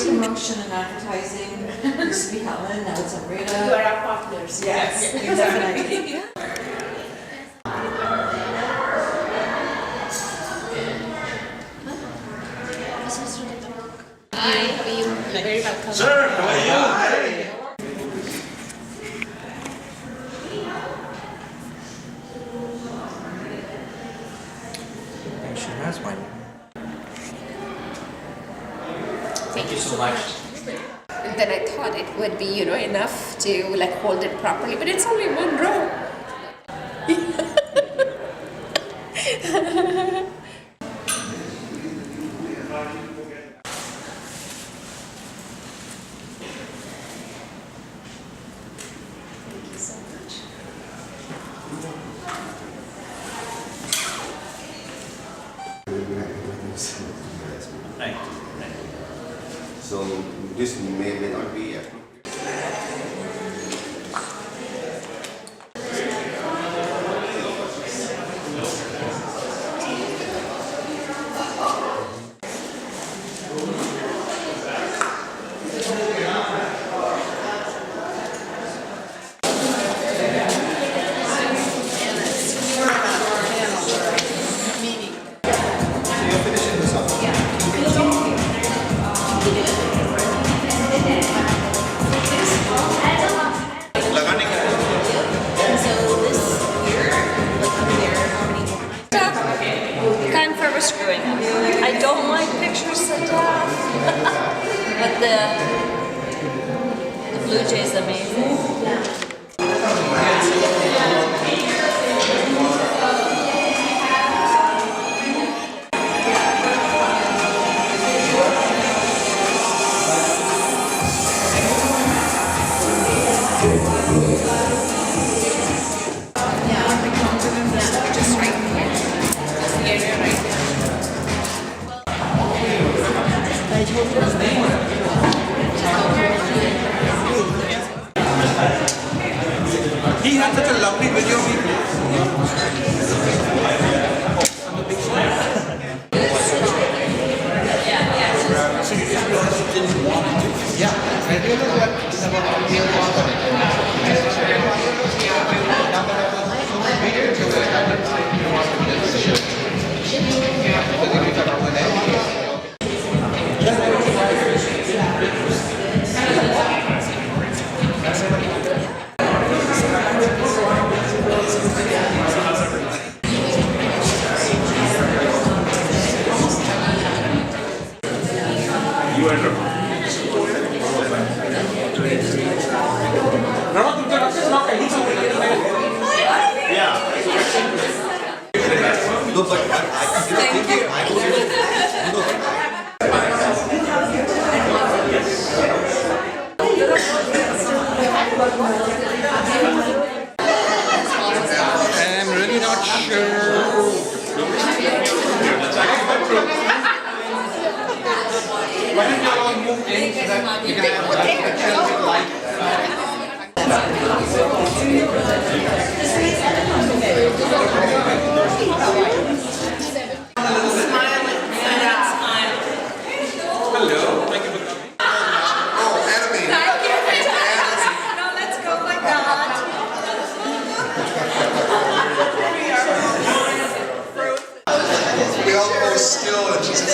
promotion and advertising. It used to be Helen, now it's You Rita. are our partners. Yes, definitely. Hi, how are you? Very welcome. Sir, how are you? And she has one. Thank you so much. Then I thought it would be, enough to like hold it properly, but it's only one row. Thank you so much. Right. So this may not be appropriate. Time for screwing up. I don't like pictures set up, but the Blue Jay is amazing. Just right here. Just the area right here. He had such a lovely video. No, but I I'm really not sure. Why don't you all move in so that you can have a picture like hello, thank you for coming. No, let's go like that. We all go still and just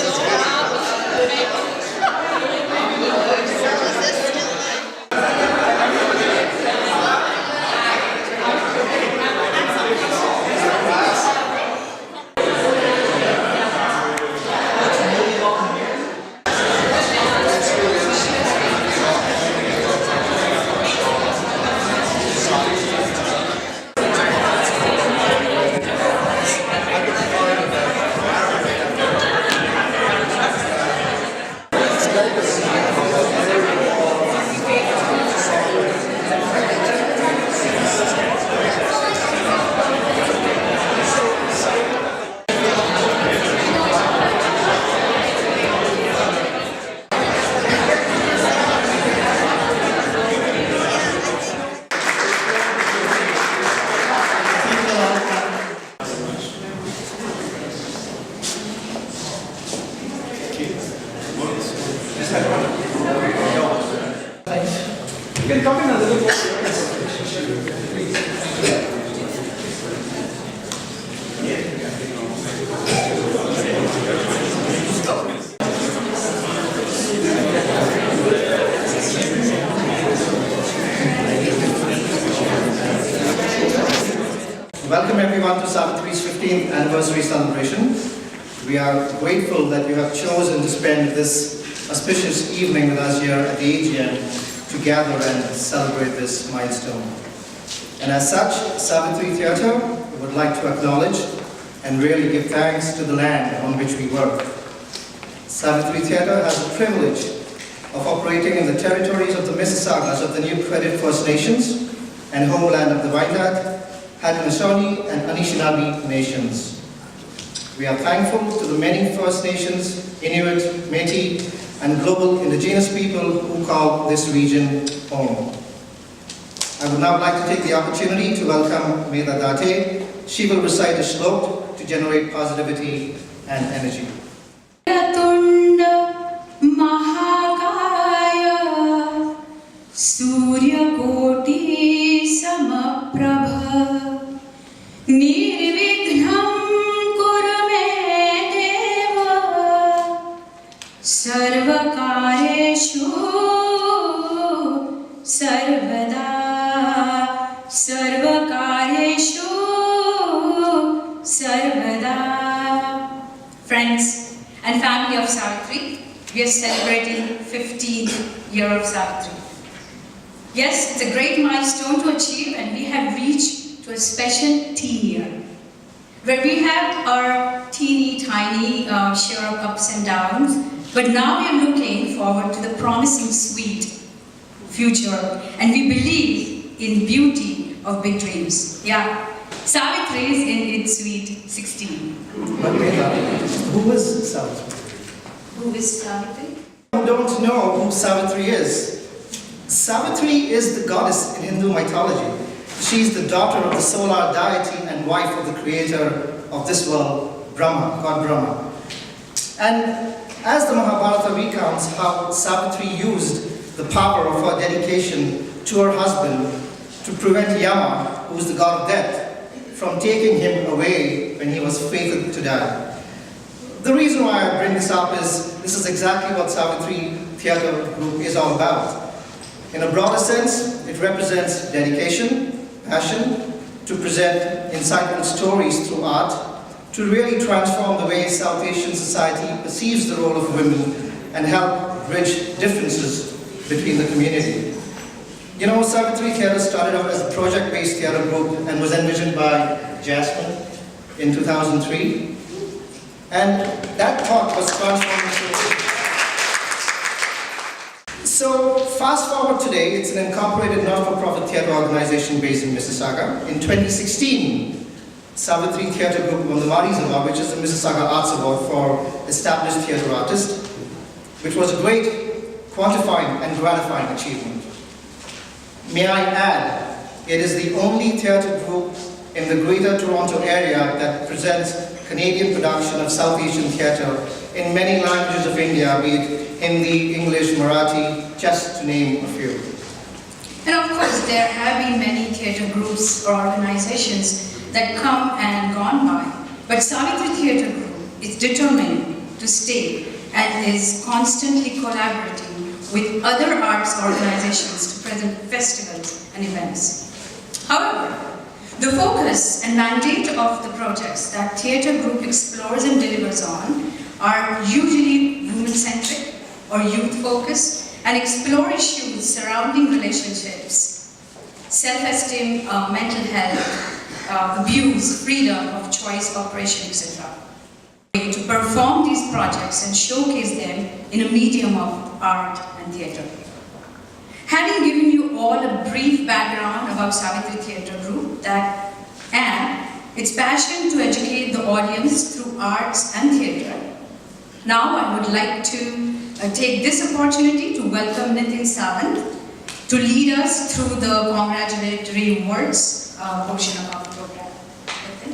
can come in a little more. Welcome everyone to Savitri's 15th anniversary celebration. We are grateful that you have chosen to spend this auspicious evening with us here at the AGM to gather and celebrate this milestone. And as such, Sawitri Theatre would like to acknowledge and really give thanks to the land on which we work. Sawitri Theatre has the privilege of operating in the territories of the Mississaugas of the New Credit First Nations and homeland of the Wainak, Haudenosaunee and Anishinaabe nations. We are thankful to the many First Nations, Inuit, Métis, and global indigenous people who call this region home. I would now like to take the opportunity to welcome Meda Date. She will recite a shlok to generate positivity and energy. Suryakoti Samaprabha Nirvighnam Kuru Me Deva Sarvakareshu Sarvada Sarvakareshu Sarvada. Friends and family of Sawitri, we are celebrating 15th year of Sawitri. Yes, it's a great milestone to achieve, and we have reached to a special teen year, where we have our teeny tiny share of ups and downs, but now we are looking forward to the promising sweet future, and we believe in beauty of big dreams. Yeah, Sawitri is in its sweet 16. But Meda, who is Sawitri? Who is Sawitri? Who don't know who Sawitri is? Sawitri is the goddess in Hindu mythology. She is the daughter of the solar deity and wife of the creator of this world, Brahma, God Brahma. And as the Mahabharata recounts how Sawitri used the power of her dedication to her husband to prevent Yama, who is the god of death, from taking him away when he was fated to die. The reason why I bring this up is this is exactly what Sawitri Theatre Group is all about. In a broader sense, it represents dedication, passion, to present insightful stories through art, to really transform the way South Asian society perceives the role of women and help bridge differences between the community. You know, Sawitri Theatre started out as a project-based theatre group and was envisioned by Jasmine in 2003. And that thought was transformed into... So, fast forward today, it's an incorporated not-for-profit theatre organization based in Mississauga. In 2016, Sawitri Theatre Group won the Maris Award, which is the Mississauga Arts Award for Established Theatre Artists, which was a great, quantifying and gratifying achievement. May I add, it is the only theatre group in the Greater Toronto area that presents Canadian production of South Asian theatre in many languages of India, be it Hindi, English, Marathi, just to name a few. And of course, there have been many theatre groups or organizations that come and gone by. But Sawitri Theatre Group is determined to stay and is constantly collaborating with other arts organizations to present festivals and events. However, the focus and mandate of the projects that Theatre Group explores and delivers on are usually women-centric or youth-focused and explore issues surrounding relationships, self-esteem, mental health, abuse, freedom of choice, operation, etc. To perform these projects and showcase them in a medium of art and theatre. Having given you all a brief background about Sawitri Theatre Group and its passion to educate the audience through arts and theatre, now I would like to take this opportunity to welcome Nitin Sawant to lead us through the congratulatory words portion of our program. Nitin?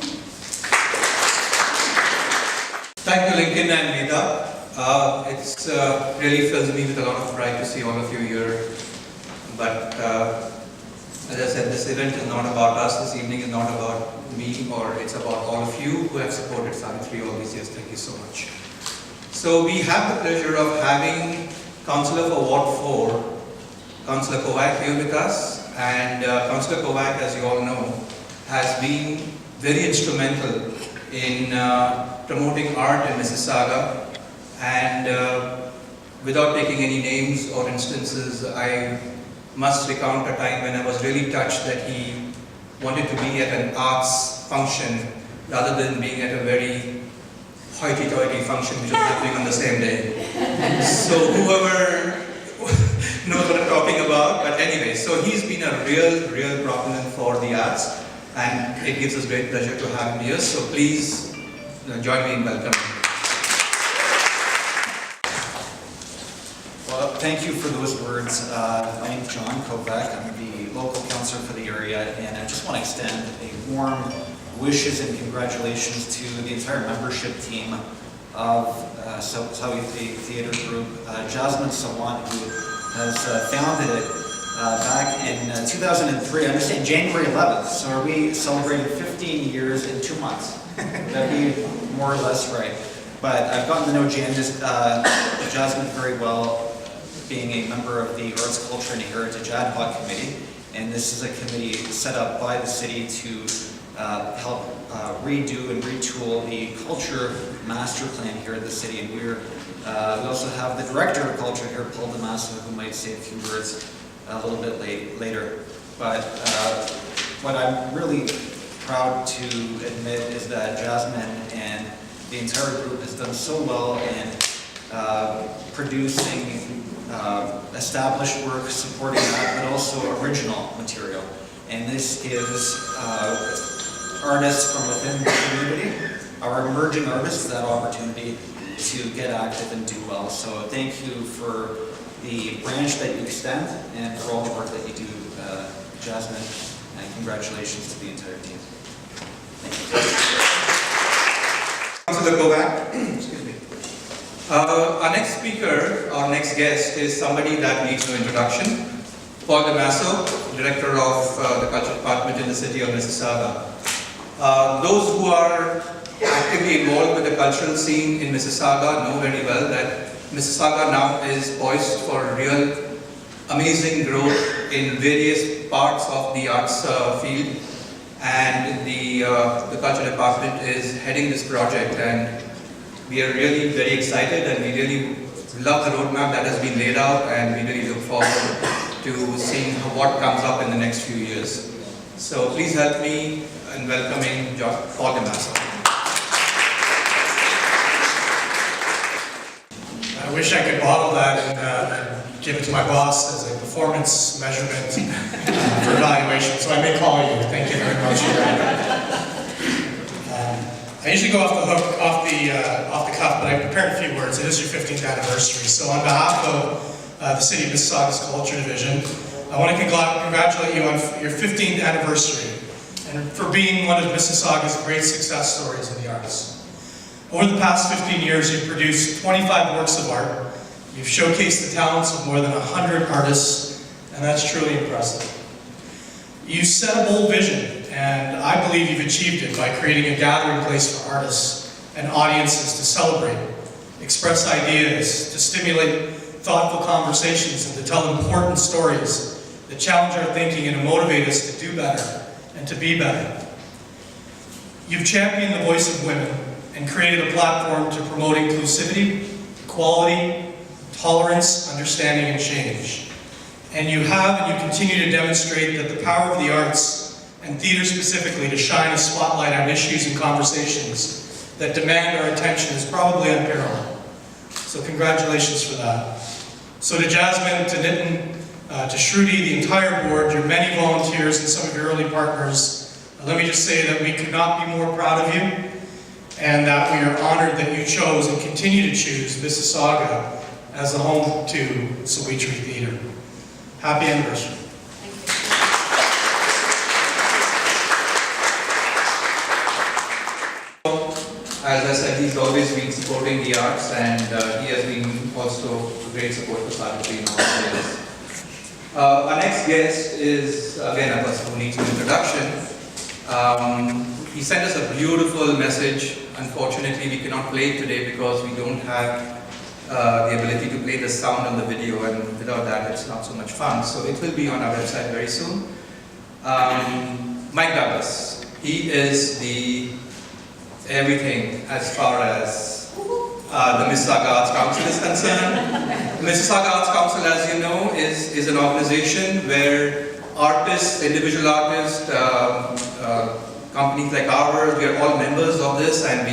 Thank you, Lincoln and Meda. It's really fills me with a lot of pride to see all of you here. But as I said, this event is not about us, this evening is not about me, or it's about all of you who have supported Sawitri all these years. Thank you so much. So we have the pleasure of having Councillor for Ward 4, Councillor Kovac here with us, and Councillor Kovac, as you all know, has been very instrumental in promoting art in Mississauga, and without taking any names or instances, I must recount a time when I was really touched that he wanted to be at an arts function rather than being at a very hoity-toity function which was happening on the same day. So whoever knows what I'm talking about, but anyway, so he's been a real proponent for the arts, and it gives us great pleasure to have him here. So please join me in welcoming. Well, thank you for those words. My name is John Kovac. I'm the local councillor for the area, and I just want to extend a warm wishes and congratulations to the entire membership team of Sawitri Theatre Group. Jasmine Sawant, who has founded it back in 2003, I understand January 11th, so are we celebrating 15 years in 2 months? That'd be more or less right. But I've gotten to know Jasmine very well, being a member of the Arts, Culture and Heritage Ad Hoc Committee, and this is a committee set up by the city to help redo and retool the culture master plan here at the city. And we also have the director of culture here, Paul Damaso, who might say a few words a little bit later. But what I'm really proud to admit is that Jasmine and the entire group has done so well in producing established work, supporting that, but also original material. And this gives artists from within the community, our emerging artists, that opportunity to get active and do well. So thank you for the branch that you extend and for all the work that you do, Jasmine, and congratulations to the entire team. Thank you. Councillor Kovac, excuse me. Our next speaker, our next guest, is somebody that needs no introduction. Paul Damaso, Director of the Culture Department in the City of Mississauga. Those who are actively involved with the cultural scene in Mississauga know very well that Mississauga now is poised for real amazing growth in various parts of the arts field, and the Culture Department is heading this project, and we are really very excited, and we really love the roadmap that has been laid out, and we really look forward to seeing what comes up in the next few years. So please help me in welcoming Paul Damaso. I wish I could bottle that and give it to my boss as a performance measurement for evaluation, so I may call you. Thank you very much. I usually go off the hook, off the cuff, but I prepared a few words. It is your 15th anniversary, so on behalf of the City of Mississauga's Culture Division, I want to congratulate you on your 15th anniversary and for being one of Mississauga's great success stories in the arts. Over the past 15 years, you've produced 25 works of art. You've showcased the talents of more than 100 artists, and that's truly impressive. You set a bold vision, and I believe you've achieved it by creating a gathering place for artists and audiences to celebrate, express ideas, to stimulate thoughtful conversations, and to tell important stories that challenge our thinking and to motivate us to do better and to be better. You've championed the voice of women and created a platform to promote inclusivity, equality, tolerance, understanding, and change. And you have and you continue to demonstrate that the power of the arts, and theater specifically, to shine a spotlight on issues and conversations that demand our attention is probably unparalleled. So congratulations for that. So to Jasmine, to Nitin, to Shruti, the entire board, your many volunteers and some of your early partners, let me just say that we could not be more proud of you, and that we are honored that you chose and continue to choose Mississauga as the home to Sawitri Theatre. Happy anniversary. As I said, he's always been supporting the arts, and he has been also a great support for Sawitri in all the years. Our next guest is, again, a person who needs an introduction. He sent us a beautiful message. Unfortunately, we cannot play it today because we don't have the ability to play the sound on the video, and without that, it's not so much fun. So it will be on our website very soon. Mike Douglas. He is the everything as far as the Mississauga Arts Council is concerned. The Mississauga Arts Council, as you know, is an organization where artists, individual artists, companies like ours, we are all members of this, and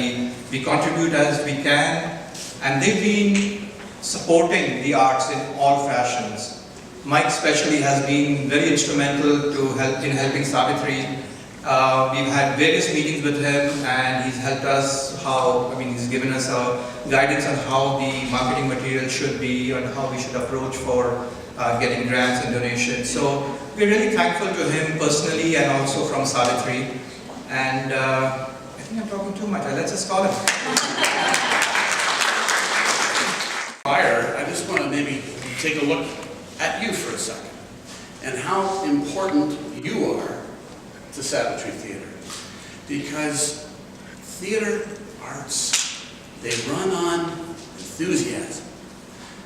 we contribute as we can. And they've been supporting the arts in all fashions. Mike especially has been very instrumental in helping Sawitri. We've had various meetings with him, and he's helped us he's given us guidance on how the marketing material should be and how we should approach for getting grants and donations. So we're really thankful to him personally and also from Sawitri. And I think I'm talking too much. Let's just call him. I just want to maybe take a look at you for a second and how important you are to Sawitri Theatre. Because theatre arts, they run on enthusiasm,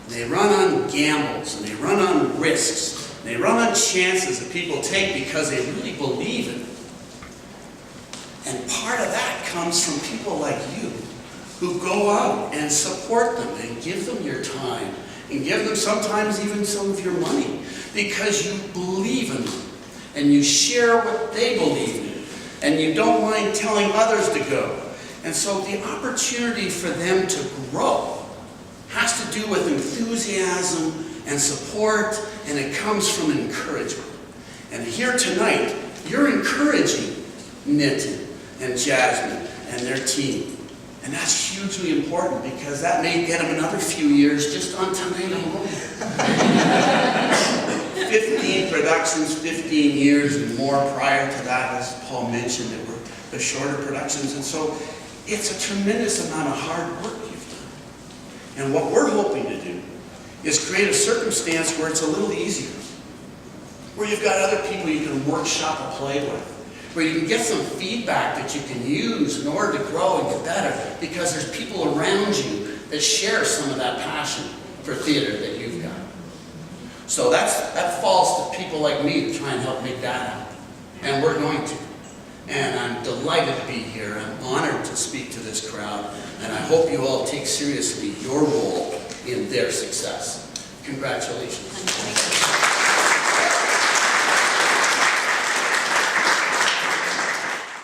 they run on gambles, and they run on risks, and they run on chances that people take because they really believe in it. And part of that comes from people like you, who go out and support them and give them your time and give them sometimes even some of your money because you believe in them and you share what they believe in and you don't mind telling others to go. And so the opportunity for them to grow has to do with enthusiasm and support, and it comes from encouragement. And here tonight, you're encouraging Nitin and Jasmine and their team. And that's hugely important because that may get them another few years just on tonight alone. 15 productions, 15 years and more prior to that, as Paul mentioned, that were the shorter productions. And so it's a tremendous amount of hard work you've done. And what we're hoping to do is create a circumstance where it's a little easier, where you've got other people you can workshop a play with, where you can get some feedback that you can use in order to grow and get better, because there's people around you that share some of that passion for theater that you've got. So that falls to people like me to try and help make that happen. And we're going to. And I'm delighted to be here. I'm honored to speak to this crowd. And I hope you all take seriously your role in their success. Congratulations.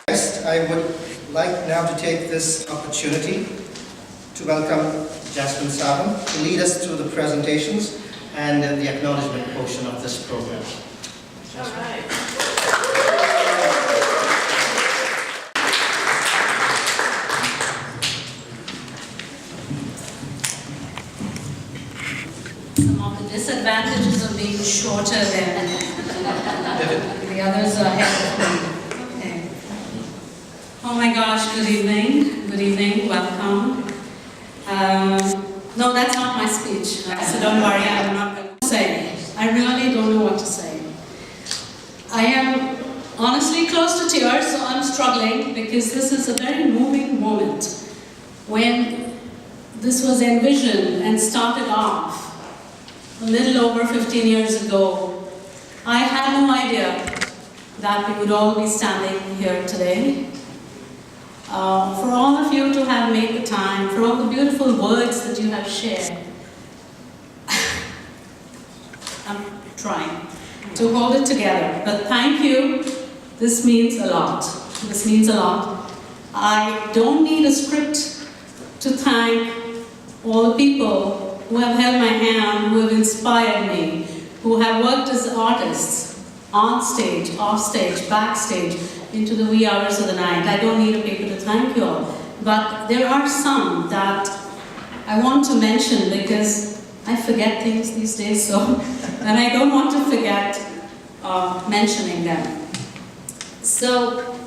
Next, I would like now to take this opportunity to welcome Jasmine Saban to lead us through the presentations and the acknowledgement portion of this program. All right. Some of the disadvantages of being shorter than the others are ahead of me. Okay. Oh my gosh, good evening, welcome. No, that's not my speech, so don't worry, I'm not going to say. I really don't know what to say. I am honestly close to tears, so I'm struggling because this is a very moving moment. When this was envisioned and started off a little over 15 years ago, I had no idea that we would all be standing here today. For all of you to have made the time, for all the beautiful words that you have shared. I'm trying to hold it together, but thank you. This means a lot. This means a lot. I don't need a script to thank all the people who have held my hand, who have inspired me, who have worked as artists, on stage, off stage, backstage, into the wee hours of the night. I don't need a paper to thank you all. But there are some that I want to mention because I forget things these days, and I don't want to forget mentioning them. So,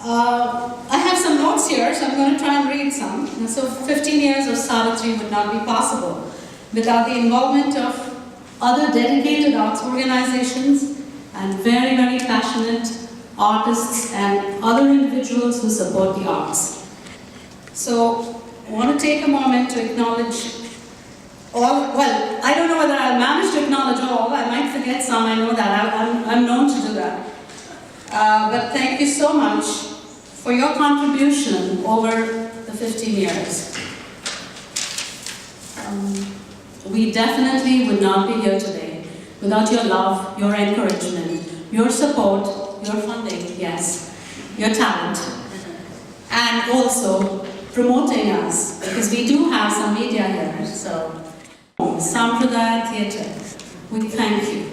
I have some notes here, so I'm going to try and read some. And so 15 years of Sawitri would not be possible without the involvement of other dedicated arts organizations, and very, very passionate artists and other individuals who support the arts. So I want to take a moment to acknowledge all, well, I don't know whether I'll manage to acknowledge all, I might forget some, I know that, I'm known to do that. But thank you so much for your contribution over the 15 years. We definitely would not be here today without your love, your encouragement, your support, your funding, yes, your talent, and also promoting us, because we do have some media here, so. Sampradaya Theatre, we thank you.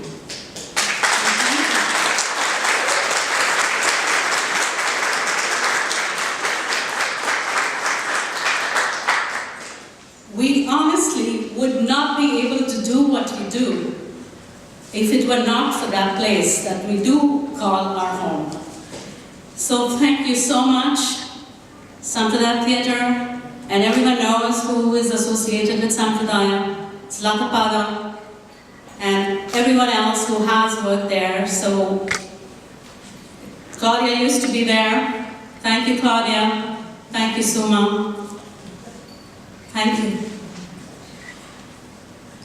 We honestly would not be able to do what we do if it were not for that place that we do call our home. So thank you so much, Sampradaya Theatre, and everyone knows who is associated with Sampradaya, Slatapada, and everyone else who has worked there. So Claudia used to be there. Thank you, Claudia. Thank you, Suma. Thank you.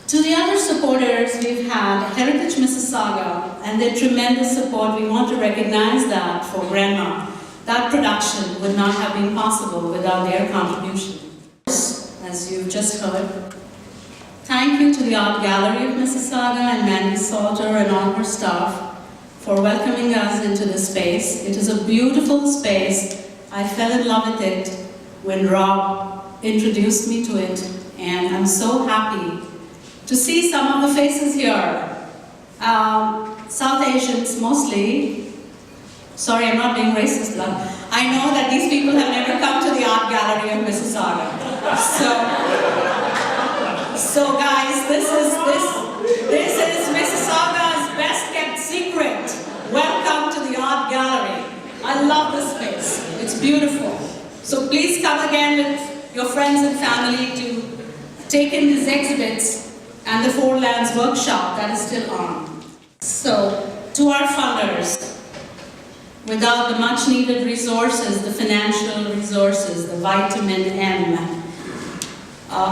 To the other supporters we've had, Heritage Mississauga, and their tremendous support, we want to recognize that for Grandma. That production would not have been possible without their contribution. As you've just heard, thank you to the Art Gallery of Mississauga and Mandy Salter and all her staff for welcoming us into this space. It is a beautiful space. I fell in love with it when Rob introduced me to it, and I'm so happy to see some of the faces here. South Asians mostly. Sorry, I'm not being racist, but I know that these people have never come to the Art Gallery of Mississauga. So guys, this is Mississauga's best kept secret. Welcome to the Art Gallery. I love this space. It's beautiful. So please come again with your friends and family to take in these exhibits and the Four Lands workshop that is still on. So, to our funders, without the much needed resources, the financial resources, the vitamin M,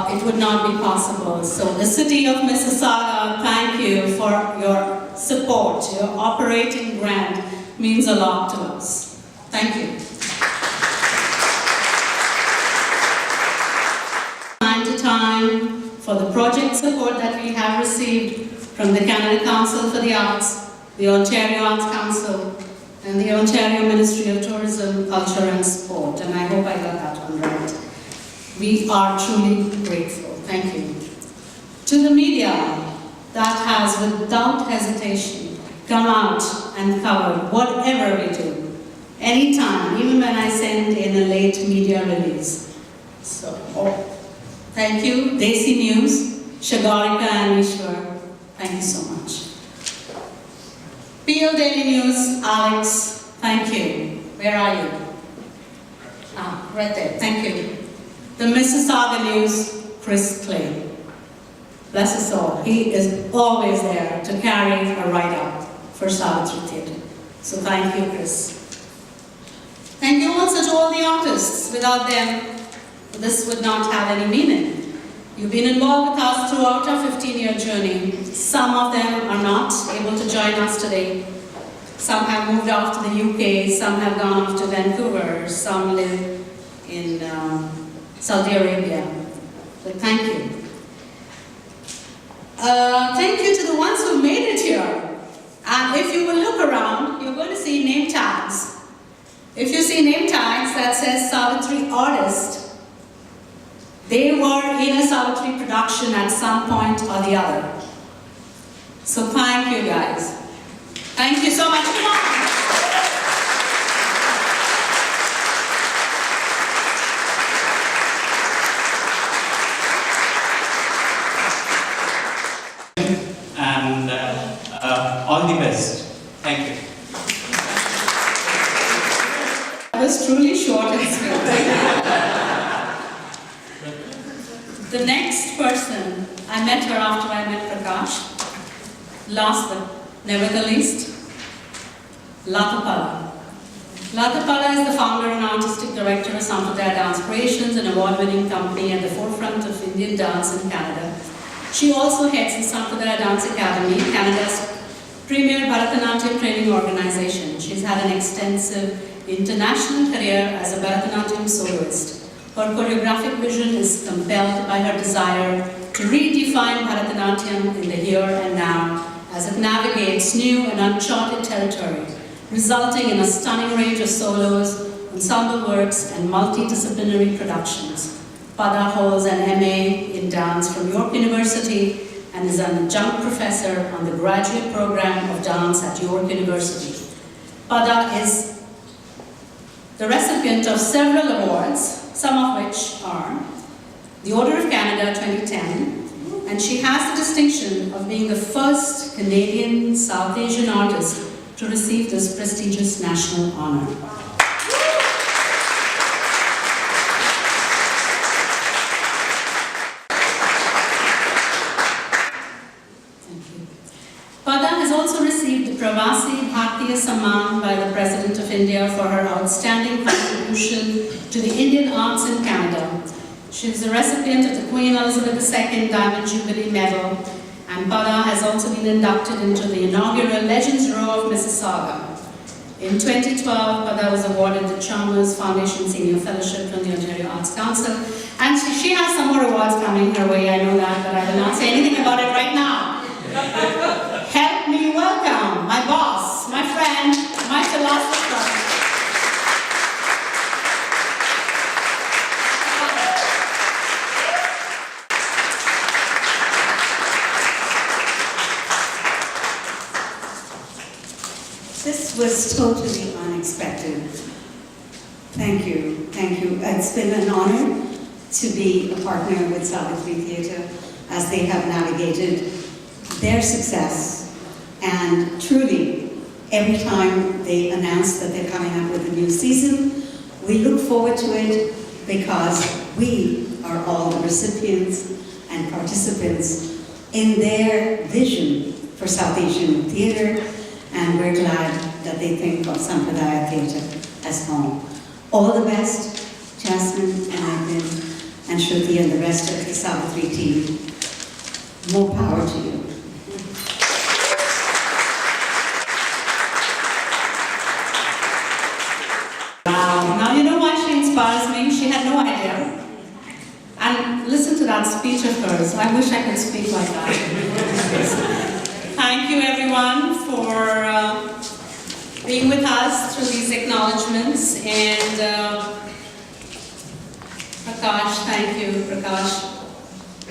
it would not be possible. So the city of Mississauga, thank you for your support. Your operating grant means a lot to us. Thank you. Time to time, for the project support that we have received from the Canada Council for the Arts, the Ontario Arts Council, and the Ontario Ministry of Tourism, Culture and Sport. And I hope I got that one right. We are truly grateful. Thank you. To the media that has, without hesitation, come out and covered whatever we do. Anytime, even when I send in a late media release. So, thank you. Desi News, Shagarika and Ishwar, thank you so much. PL Daily News, Alex, thank you. Where are you? Right there, thank you. The Mississauga News, Chris Clay. Bless us all. He is always there to carry a write-up for Sawitri Theatre. So thank you, Chris. Thank you also to all the artists. Without them, this would not have any meaning. You've been involved with us throughout our 15-year journey. Some of them are not able to join us today. Some have moved off to the UK, some have gone off to Vancouver, some live in Saudi Arabia. So thank you. Thank you to the ones who made it here. And if you will look around, you're going to see name tags. If you see name tags that says Sawitri Artist, they were in a Sawitri production at some point or the other. So thank you guys. Thank you so much. Come on. And all the best. Thank you. That was truly short and sweet. The next person, I met her after I met Prakash. Last but never the least, Lata Pala. Lata Pala is the founder and artistic director of Sampradaya Dance Creations, an award-winning company at the forefront of Indian dance in Canada. She also heads the Sampradaya Dance Academy, Canada's premier Bharatanatyam training organization. She's had an extensive international career as a Bharatanatyam soloist. Her choreographic vision is compelled by her desire to redefine Bharatanatyam in the here and now as it navigates new and uncharted territory, resulting in a stunning range of solos, ensemble works, and multidisciplinary productions. Pada holds an MA in dance from York University and is an adjunct professor on the graduate program of dance at York University. Pada is the recipient of several awards, some of which are the Order of Canada 2010, and she has the distinction of being the first Canadian South Asian artist to receive this prestigious national honor. Pada has also received the Pravasi Bharatiya Samman by the President of India for her outstanding contribution to the Indian arts in Canada. She is the recipient of the Queen Elizabeth II Diamond Jubilee Medal, and Pada has also been inducted into the inaugural Legends Row of Mississauga. In 2012, Pada was awarded the Chalmers Foundation Senior Fellowship from the Ontario Arts Council, and she has some more awards coming her way, I know that, but I will not say anything about it right now. Help me welcome my boss, my friend, my philosopher. This was totally unexpected. Thank you, thank you. It's been an honor to be a partner with Sawitri Theatre as they have navigated their success, and truly, every time they announce that they're coming up with a new season, we look forward to it because we are all the recipients and participants in their vision for South Asian theatre, and we're glad that they think of Sampradaya Theatre as home. All the best, Jasmine and Arvind and Shruti and the rest of the Sawitri team. More power to you. Now you know why she inspires me? She had no idea. And listen to that speech of hers. I wish I could speak like that. Thank you everyone for being with us through these acknowledgements. And Prakash, thank you, Prakash.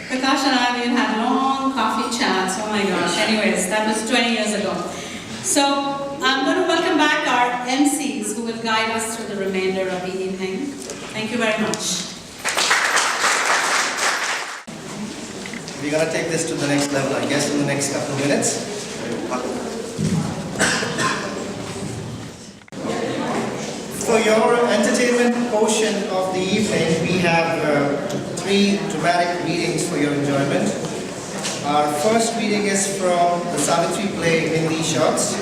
Prakash and I, we had long coffee chats. Oh my gosh. Anyways, that was 20 years ago. So I'm going to welcome back our MCs who will guide us through the remainder of the evening. Thank you very much. We're going to take this to the next level, I guess, in the next couple of minutes. For your entertainment portion of the evening, we have 3 dramatic readings for your enjoyment. Our first reading is from the Sawitri play Hindi Shots.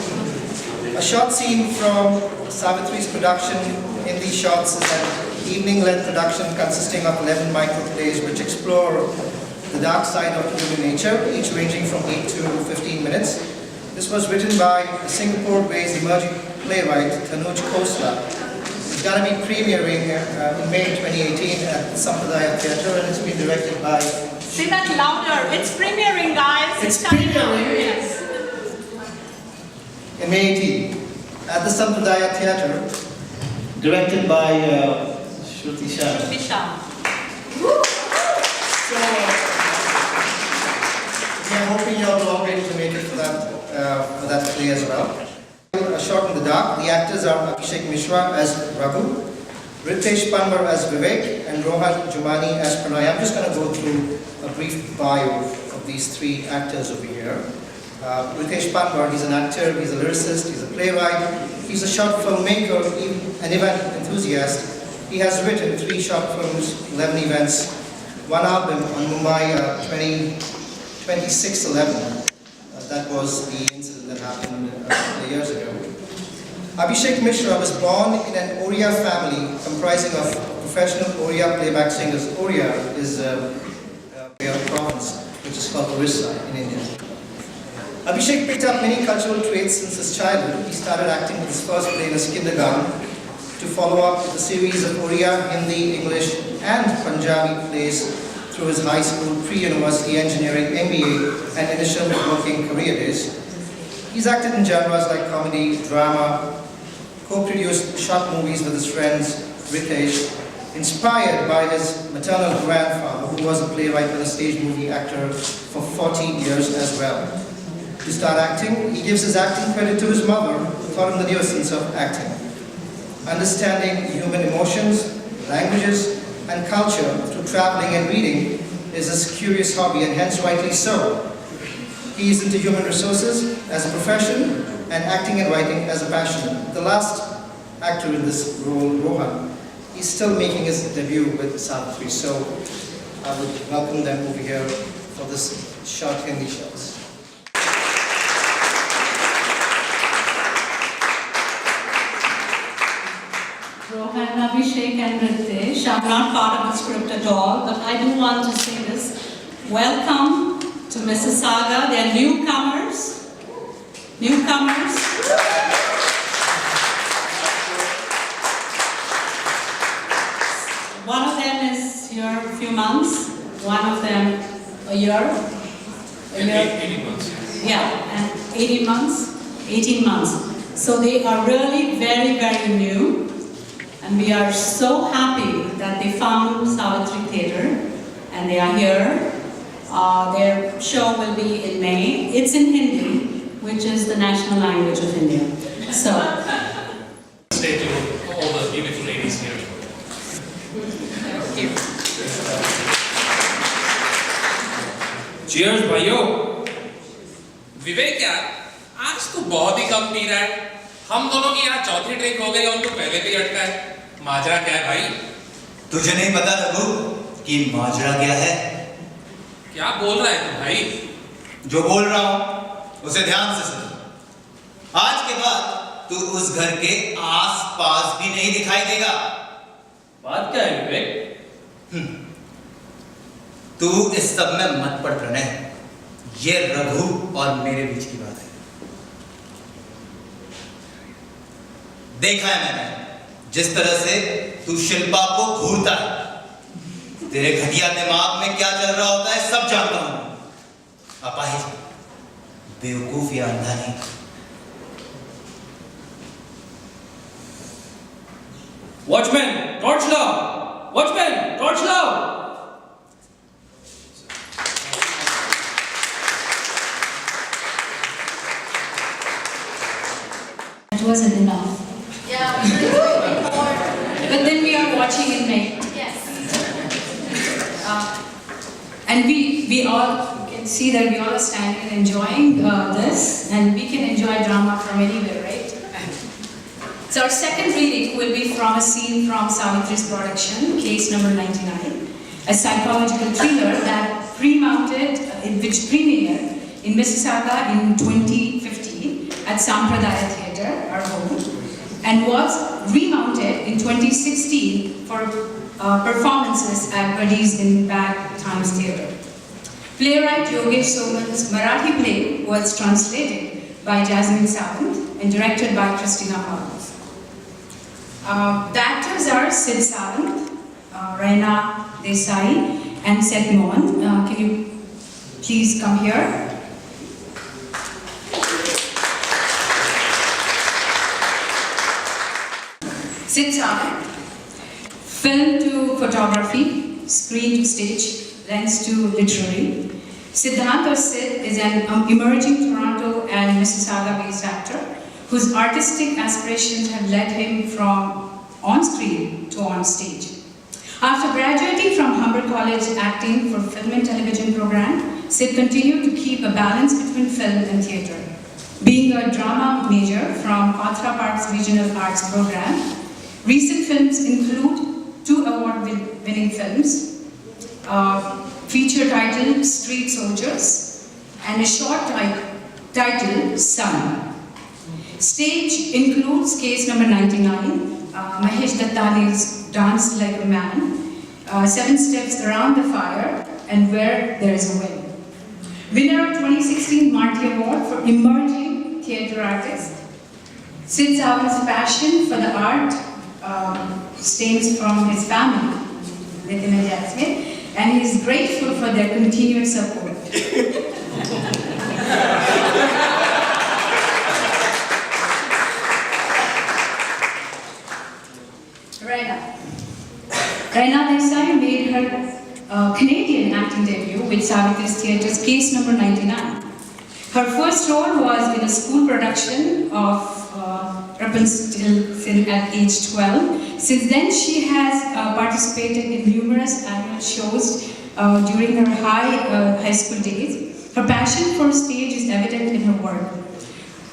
A short scene from Savitri's production Hindi Shots is an evening-length production consisting of 11 micro-plays which explore the dark side of human nature, each ranging from 8 to 15 minutes. This was written by a Singapore-based emerging playwright, Tanuj Khosla. It's going to be premiering in May 2018 at the Sampradaya Theatre, and it's been directed by... Say that louder. It's premiering, guys. It's premiering. Yes. In May 18 at the Sampradaya Theatre, directed by Shruti Shah. Shruti Shah. So, we are hoping you're all able to make it for that play as well. A Shot in the Dark. The actors are Abhishek Mishra as Raghu, Ritesh Panwar as Vivek, and Rohan Jumani as Pranay. I'm just going to go through a brief bio of these 3 actors over here. Ritesh Panwar, he's an actor, he's a lyricist, he's a playwright, he's a short filmmaker, an event enthusiast. He has written 3 short films, 11 events, 1 album on Mumbai 2611. that was the incident that happened a couple of years ago. Abhishek Mishra was born in an Oriya family comprising of professional Oriya playback singers. Oriya is a province which is called Orissa in India. Abhishek picked up many cultural traits since his childhood. He started acting with his first play in his kindergarten, to follow up with a series of Oriya, Hindi, English and Punjabi plays through his high school, pre-university engineering, MBA and initial working career days. He's acted in genres like comedy, drama, co-produced short movies with his friends Ritesh, inspired by his maternal grandfather, who was a playwright and a stage movie actor for 40 years as well. To start acting, he gives his acting credit to his mother, who taught him the nuisance of acting. Understanding human emotions, languages, and culture through traveling and reading is his curious hobby, and hence rightly so. He is into human resources as a profession and acting and writing as a passion. The last actor in this role, Rohan, is still making his debut with Sawitri, so I would welcome them over here for this short Hindi shows. Rohan, Abhishek and Ritesh, I'm not part of the script at all, but I do want to say this. Welcome to Mississauga. They're newcomers. Newcomers. One of them is here a few months, one of them a year. 18 months. Yeah, and 18 months. 18 months. So they are really very, very new. And we are so happy that they found Sawitri Theatre and they are here. Their show will be in May. It's in Hindi, which is the national language of India. So, say to all the beautiful ladies here. Cheers, भाइयों. विवेक यार, आज तो बहुत ही कम P रहा है. हम दोनों की यहाँ चौथी ड्रिंक हो गई और तू पहले भी अटका है. माजरा क्या है भाई? तुझे नहीं पता रघु कि माजरा क्या है? क्या बोल रहा है तू भाई? जो बोल रहा हूं उसे ध्यान से सुन। आज के बाद तू उस घर के आस-पास भी नहीं दिखाई देगा। बात क्या है विवेक? तू इस सब में मत पड़ प्रणय। ये रघु और मेरे बीच की बात है। देखा है मैंने जिस तरह से तू शिल्पा को घूरता है। तेरे घटिया दिमाग में क्या चल रहा होता है सब जानता हूं। अपाहिज, बेवकूफ या अंधा नहीं। वॉचमैन टॉर्च लाओ, वॉचमैन टॉर्च लाओ। It wasn't enough. Yeah, we were waiting for. But then we are watching in May. Yes. And we all can see that we all are standing and enjoying this, and we can enjoy drama from anywhere, right? So our second reading will be from a scene from Savitri's production, case number 99, a psychological thriller that which premiered in Mississauga in 2015 at Sampradaya Theatre, our home, and was remounted in 2016 for performances at Buddies in Bad Times Theatre. Playwright Yogesh Soman's Marathi play was translated by Jasmine Sawant and directed by Christina Pavlov. The actors are Sid Sawant, Raina Desai, and Seth Mohan. Can you please come here? Sid Sawant, film to photography, screen to stage, lens to literary. Siddhant or Sid is an emerging Toronto and Mississauga-based actor whose artistic aspirations have led him from on-screen to on-stage. After graduating from Humber College acting for film and television program, Sid continued to keep a balance between film and theatre. Being a drama major from Kothra Park's Regional Arts program, recent films include 2 award-winning films, feature titled Street Soldiers, and a short titled Sun. Stage includes case number 99, Mahesh Dattani's Dance Like a Man, 7 Steps Around the Fire, and Where There Is a Wind. Winner of 2016 Marty Award for Emerging Theatre Artist. Sid Sawan's passion for the art stems from his family, Nitin and Jasmine, and he is grateful for their continued support. Raina Desai made her Canadian acting debut with Savitri's Theatre's case number 99. Her first role was in a school production of Rapunzel at age 12. Since then, she has participated in numerous annual shows during her high school days. Her passion for stage is evident in her work.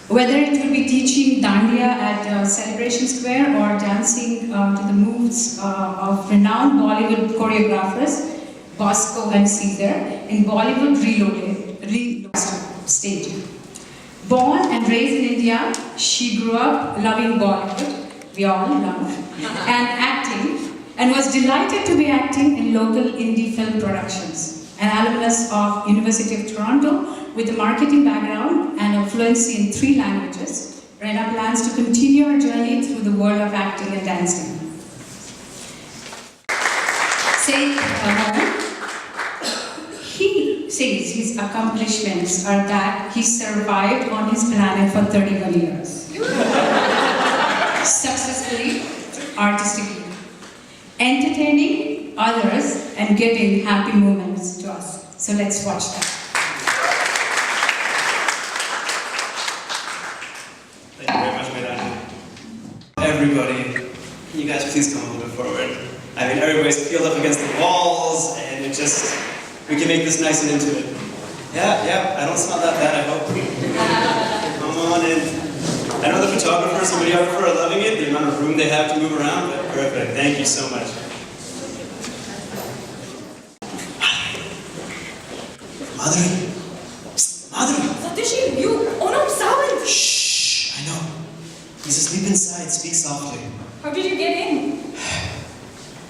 Whether it will be teaching Dandiya at Celebration Square or dancing to the moves of renowned Bollywood choreographers Bosco and Caesar in Bollywood Reloaded stage. Born and raised in India, she grew up loving Bollywood, we all love, and acting, and was delighted to be acting in local indie film productions. An alumnus of University of Toronto with a marketing background and a fluency in 3 languages, Raina plans to continue her journey through the world of acting and dancing. He says his accomplishments are that he survived on his planet for 31 years. Successfully, artistically, entertaining others and giving happy moments to us. So let's watch that. Thank you very much, Madam. Everybody, can you guys please come a little bit forward? I mean, everybody's peeled up against the walls, and it just, we can make this nice and intimate. Yeah, I don't smell that bad, I hope. Come on in. I know the photographers and videographer are loving it, the amount of room they have to move around, but perfect. Thank you so much. Madhuri! Madhuri! Satishi, you! Oh no, Sawan! Shh! I know. He's asleep inside. Speak softly. How did you get in?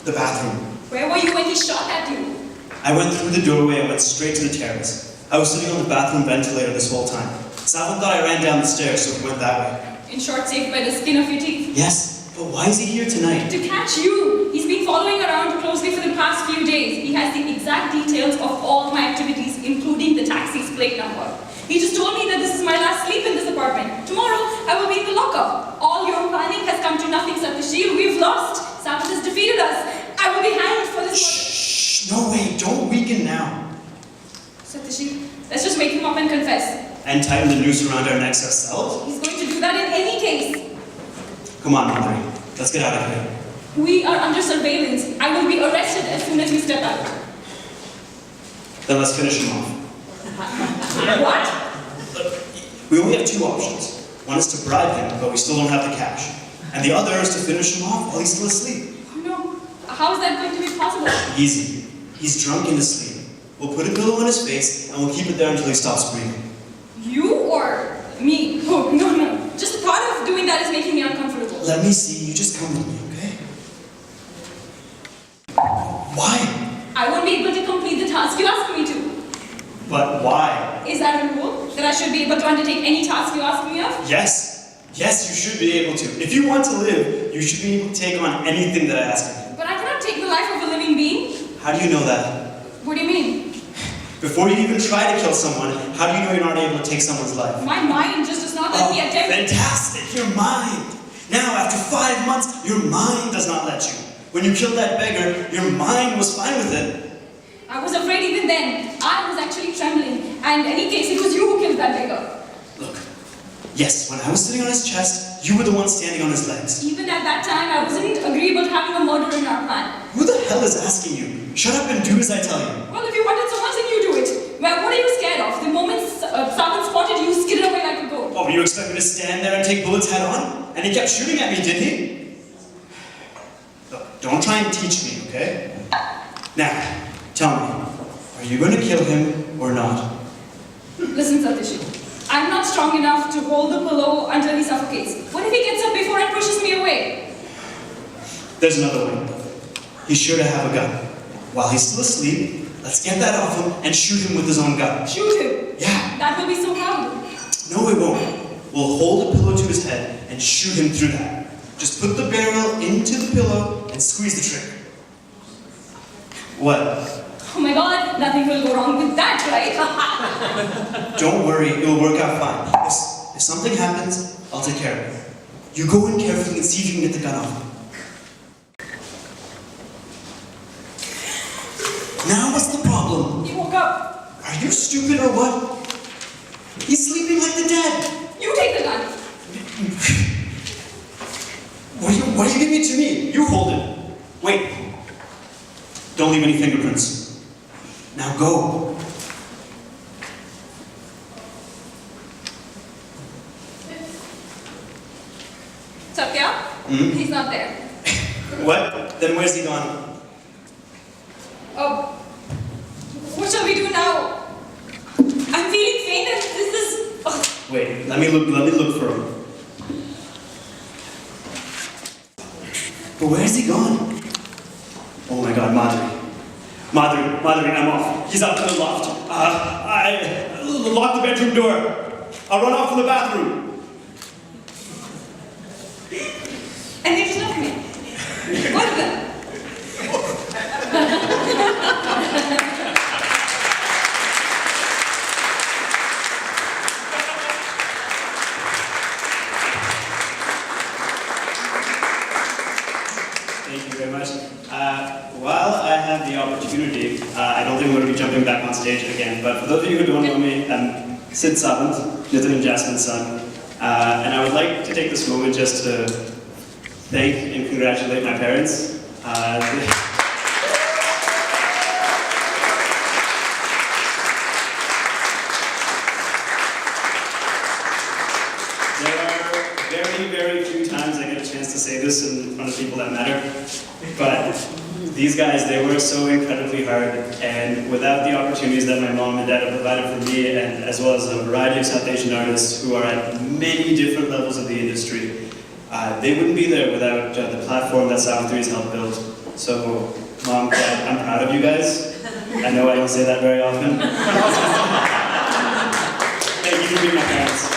The bathroom. Where were you when he shot at you? I went through the doorway and went straight to the terrace. I was sitting on the bathroom ventilator this whole time. Savan thought I ran down the stairs, so he went that way. In short, saved by the skin of your teeth. Yes, but why is he here tonight? To catch you! He's been following around closely for the past few days. He has the exact details of all my activities, including the taxi's plate number. He just told me that this is my last sleep in this apartment. Tomorrow, I will be in the lockup. All your planning has come to nothing, Satishi. We've lost. Savan has defeated us. I will be hanged for this. Shh! No way! Don't weaken now. Satishi, let's just wake him up and confess. And tighten the noose around our necks ourselves? He's going to do that in any case. Come on, Madhuri. Let's get out of here. We are under surveillance. I will be arrested as soon as we step out. Then let's finish him off. What? We only have 2 options. One is to bribe him, but we still don't have the cash. And the other is to finish him off while he's still asleep. Oh no. How is that going to be possible? Easy. He's drunk and asleep. We'll put a pillow on his face, and we'll keep it there until he stops breathing. You or me? Oh, no. Just the thought of doing that is making me uncomfortable. Let me see. You just come with me, okay? Why? I won't be able to complete the task you asked me to. But why? Is that a rule? That I should be able to undertake any task you ask me of? Yes. Yes, you should be able to. If you want to live, you should be able to take on anything that I ask of you. But I cannot take the life of a living being. How do you know that? What do you mean? Before you even try to kill someone, how do you know you're not able to take someone's life? My mind just does not let me attempt. Fantastic! Your mind! Now, after 5 months, your mind does not let you. When you killed that beggar, your mind was fine with it. I was afraid even then. I was actually trembling. And in any case, it was you who killed that beggar. Look, yes, when I was sitting on his chest, you were the one standing on his legs. Even at that time, I wasn't agreeable to having a murder in our plan. Who the hell is asking you? Shut up and do as I tell you. Well, if you wanted so much, then you do it. Well, what are you scared of? The moment Savan spotted you, skidded away like a goat. Oh, but you expect me to stand there and take bullets head on? And he kept shooting at me, didn't he? Look, don't try and teach me, okay? Now, tell me, are you going to kill him or not? Listen, Satishi. I'm not strong enough to hold the pillow until he suffocates. What if he gets up before and pushes me away? There's another way. He's sure to have a gun. While he's still asleep, let's get that off him and shoot him with his own gun. Shoot him? Yeah. That will be so loud. No, it won't. We'll hold a pillow to his head and shoot him through that. Just put the barrel into the pillow and squeeze the trigger. What? Oh my god, nothing will go wrong with that, right? Don't worry, it'll work out fine. If something happens, I'll take care of it. You go in carefully and see if you can get the gun off him. Now what's the problem? He woke up. Are you stupid or what? He's sleeping like the dead. You take the gun. What are you giving it to me? You hold it. Wait. Don't leave any fingerprints. Now go. Satya? He's not there. What? Then where's he gone? Oh, what shall we do now? I'm feeling faint and this is... Oh. Wait, let me look for him. But where's he gone? Oh my god, Madhuri, I'm off. He's up in the loft. I lock the bedroom door. I'll run off to the bathroom. And they just left me. What the... Thank you very much. While I have the opportunity, I don't think I'm going to be jumping back on stage again, but for those of you who don't know me, I'm Sid Savant, Nitin and Jasmine's son, and I would like to take this moment just to thank and congratulate my parents. There are very, very few times I get a chance to say this in front of people that matter, but these guys, they work so incredibly hard, and without the opportunities that my mom and dad have provided for me, and as well as a variety of South Asian artists who are at many different levels of the industry, they wouldn't be there without the platform that Sawitri has helped build. So, Mom, Dad, I'm proud of you guys. I know I don't say that very often. Thank you for being my parents.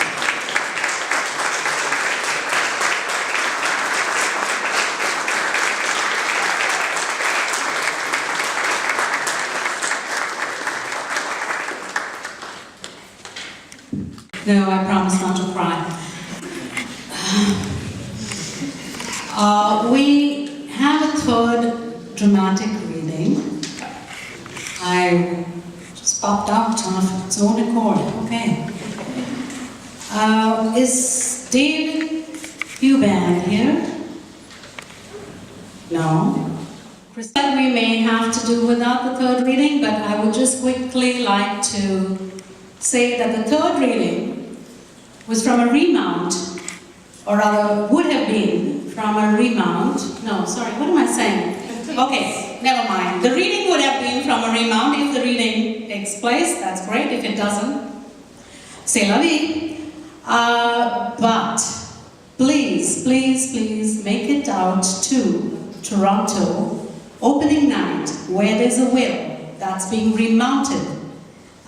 No, I promise not to cry. We have a third dramatic reading. I just popped out of its own accord. Okay. Is David Eubank here? No. Chris said we may have to do without the third reading, but I would just quickly like to say that the third reading was from a remount, or rather would have been from a remount. No, sorry, what am I saying? Okay, never mind. The reading would have been from a remount if the reading takes place. That's great. If it doesn't, c'est la vie. But please, please, please make it out to Toronto opening night where there's a will that's being remounted.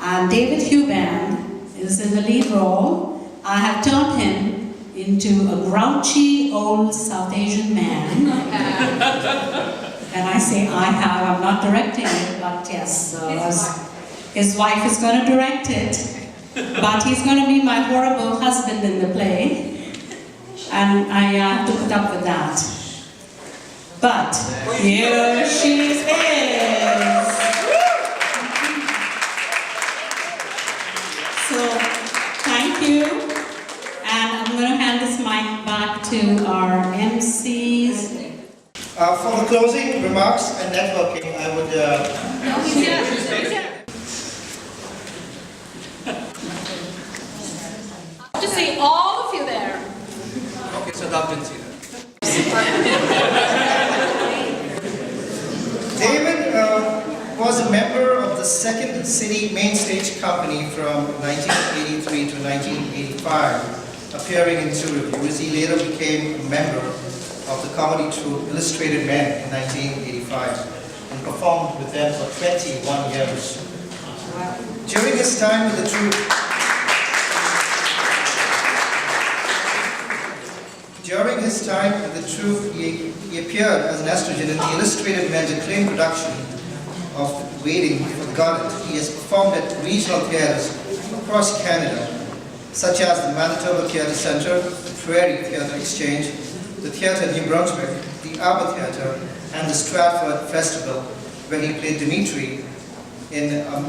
And David Eubank is in the lead role. I have turned him into a grouchy old South Asian man. And I say I have, I'm not directing it, but yes, his wife is going to direct it. But he's going to be my horrible husband in the play. And I have to put up with that. But here she is. So, thank you. And I'm going to hand this mic back to our MCs. For the closing remarks and networking, I would... Just say all of you there. Okay, so Doug didn't see that. David was a member of the the second city main stage company from 1983 to 1985, appearing in 2 reviews. He later became a member of the comedy troupe Illustrated Men in 1985 and performed with them for 21 years. During his time with the troupe, he appeared as an estrogen in the Illustrated Men's acclaimed production of Waiting for the Godhead. He has performed at regional theatres across Canada, such as the Manitoba Theatre Centre, the Prairie Theatre Exchange, the Theatre New Brunswick, the Arbor Theatre, and the Stratford Festival, where he played Dimitri in a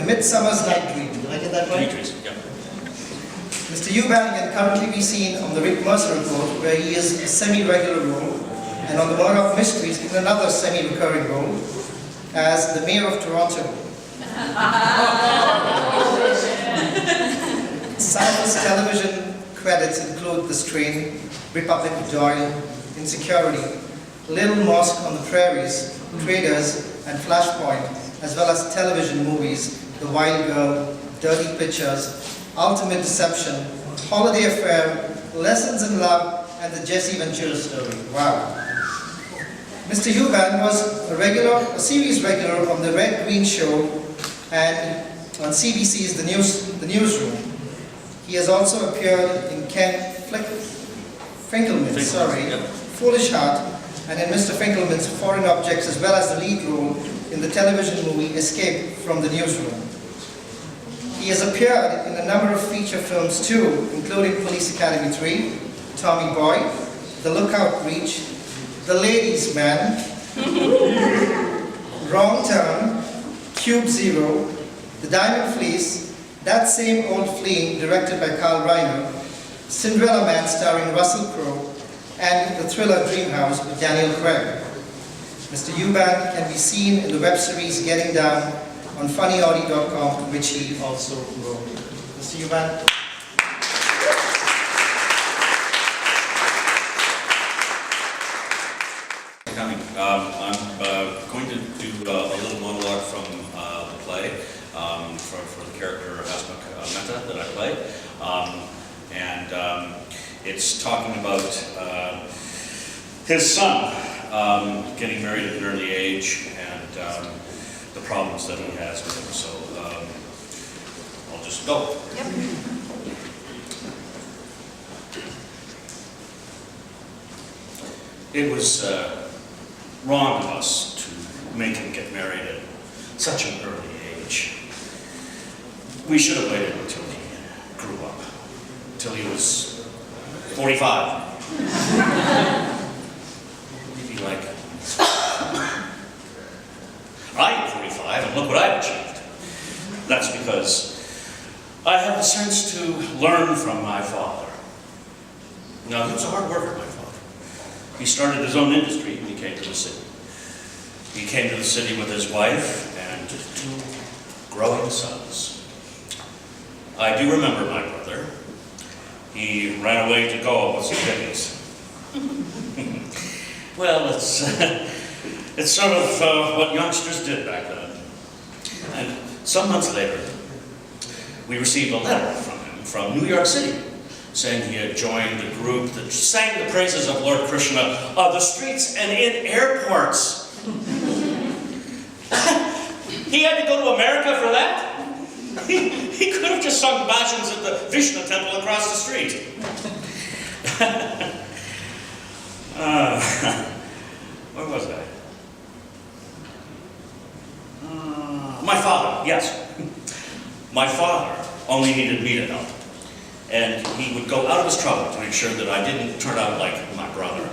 Midsummer's Night Dream. Did I get that right? Dimitri's, yeah. Mr. Eubank can currently be seen on the Rick Mercer Report, where he is a semi-regular role, and on the Murdoch Mysteries in another semi-recurring role as the Mayor of Toronto. Some of his television credits include The Strain, Republic of Doyle, Insecurity, Little Mosque on the Prairies, Traders, and Flashpoint, as well as television movies The Wild Girl, Dirty Pictures, Ultimate Deception, Holiday Affair, Lessons in Love, and the Jesse Ventura Story. Wow. Mr. Eubank was a series regular on the Red Green Show and on CBC's The Newsroom. He has also appeared in Ken Finkelman's Foolish Heart, and in Mr. Finkelman's Foreign Objects, as well as the lead role in the television movie Escape from the Newsroom. He has appeared in a number of feature films too, including Police Academy 3, Tommy Boy, The Lookout Breach, The Ladies' Man, Wrong Turn, Cube Zero, The Diamond Fleece, That Same Old Flea, directed by Carl Reiner, Cinderella Man starring Russell Crowe, and the thriller Dreamhouse with Daniel Craig. Mr. Eubank can be seen in the web series Getting Down on funnyaudi.com, which he also wrote. Mr. Eubank. I'm going to do a little monologue from the play for the character Asmak Mehta that I play. It's talking about his son getting married at an early age and the problems that he has with him. So I'll just go. Yep. It was wrong of us to make him get married at such an early age. We should have waited until he grew up, until he was 45. He'd be like, I am 45 and look what I've achieved. That's because I have the sense to learn from my father. Now, he was a hard worker, my father. He started his own industry when he came to the city. He came to the city with his wife and 2 growing sons. I do remember my brother. He ran away to go with some hippies. Well, it's sort of what youngsters did back then. And some months later, we received a letter from him from New York City, saying he had joined a group that sang the praises of Lord Krishna on the streets and in airports. He had to go to America for that? He could have just sung bhajans at the Vishnu temple across the street. Where was I? My father, yes. My father only needed me to help. And he would go out of his trouble to make sure that I didn't turn out like my brother.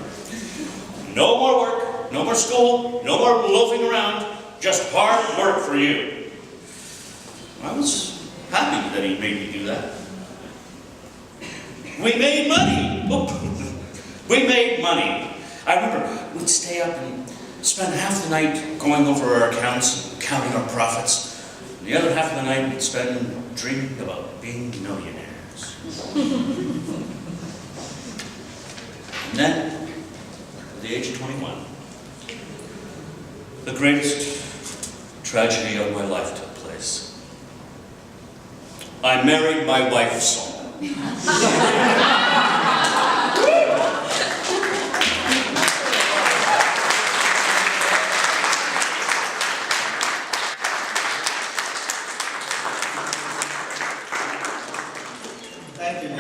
No more work, no more school, no more loafing around, just hard work for you. I was happy that he made me do that. We made money. We made money. I remember we'd stay up and spend half the night going over our accounts and counting our profits. And the other half of the night we'd spend dreaming about being millionaires. And then, at the age of 21, the greatest tragedy of my life took place. I married my wife, Saw. Thank you.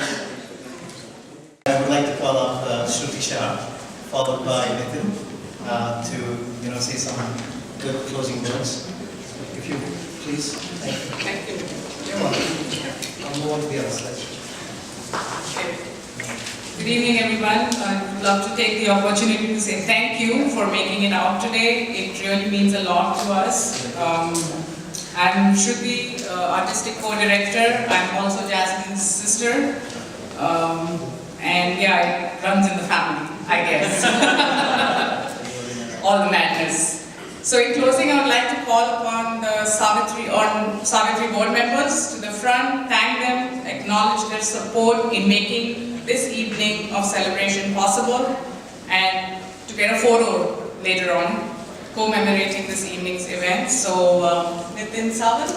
I would like to call up Shruti Shah, followed by Nitin, to say some good closing words. If you please. Thank you. Thank you. You're welcome. I'll move on to the other side. Good evening, everyone. I'd love to take the opportunity to say thank you for making it out today. It really means a lot to us. I'm Shruti, artistic co-director. I'm also Jasmine's sister. And yeah, it runs in the family, I guess. All the madness. So in closing, I would like to call upon the Sawitri board members to the front, thank them, acknowledge their support in making this evening of celebration possible, and to get a photo later on commemorating this evening's event. So Nitin Sawant,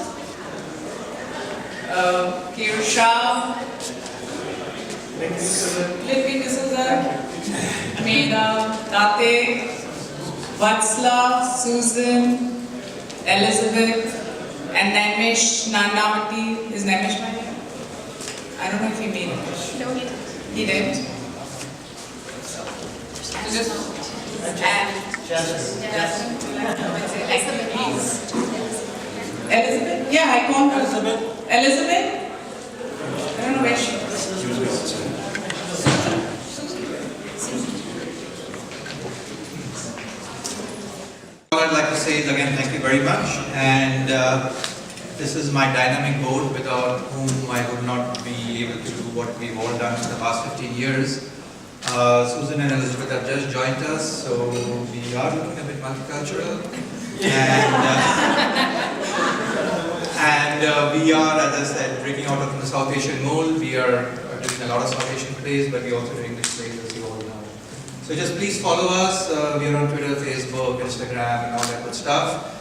Kiru Shah, Lippi D'Souza, Meda, Tate, Vatsla, Susan, Elizabeth, and Naimesh Nandamati. Is Naimesh my name? I don't know if he made it. No, he didn't. He did? Elizabeth? Yeah, I called her. Elizabeth? I don't know where she is. All I'd like to say is again, thank you very much. And this is my dynamic board without whom I would not be able to do what we've all done for the past 15 years. Susan and Elizabeth have just joined us, so we are looking a bit multicultural. And we are, as I said, breaking out of the South Asian mold. We are doing a lot of South Asian plays, but we're also doing English plays, as you all know. So just please follow us. We are on Twitter, Facebook, Instagram, and all that good stuff.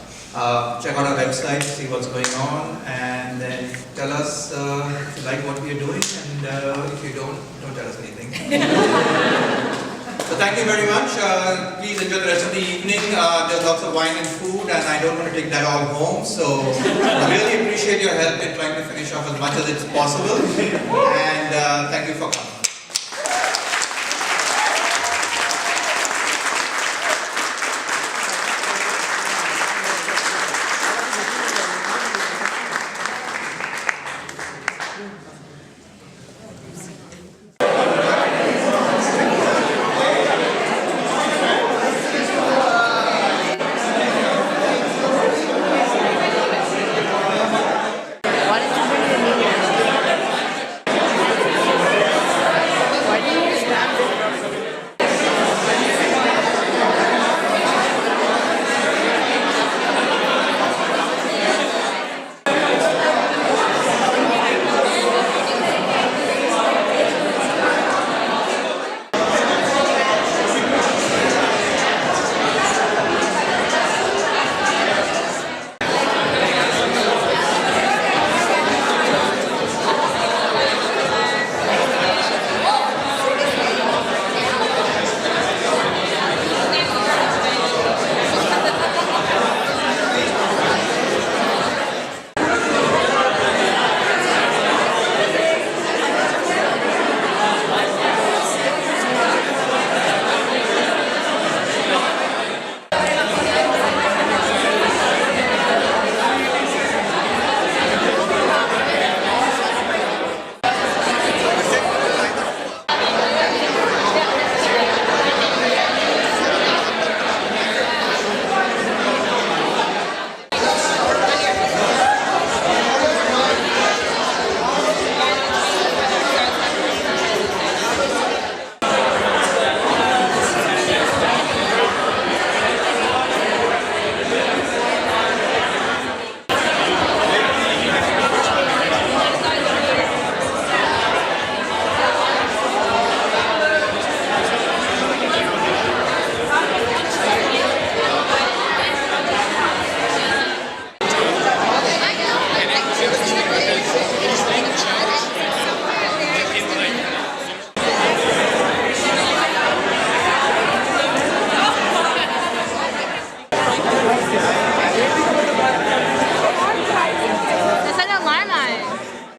Check out our website, see what's going on, and then tell us if you like what we are doing, and if you don't tell us anything. So thank you very much. Please enjoy the rest of the evening. There's lots of wine and food, and I don't want to take that all home. So I really appreciate your help in trying to finish off as much as it's possible. And thank you for coming.